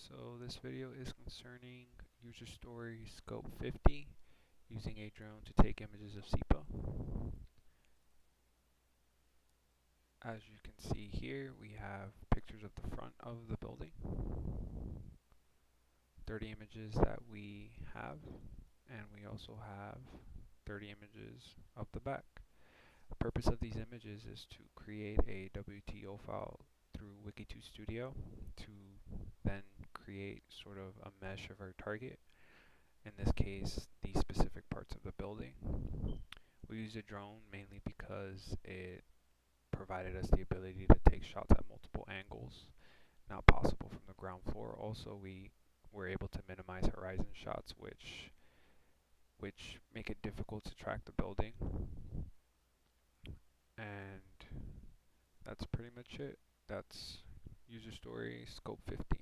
So this video is concerning user story SKOP-50 using a drone to take images of SIPA. As you can see here, we have pictures of the front of the building, 30 images that we have, and we also have 30 images of the back. The purpose of these images is to create a WTO file through Wiki2 Studio to then create sort of a mesh of our target, in this case the specific parts of the building. We used a drone mainly because it provided us the ability to take shots at multiple angles, not possible from the ground floor. Also, we were able to minimize horizon shots, which make it difficult to track the building. And that's pretty much it. That's user story SKOP-50.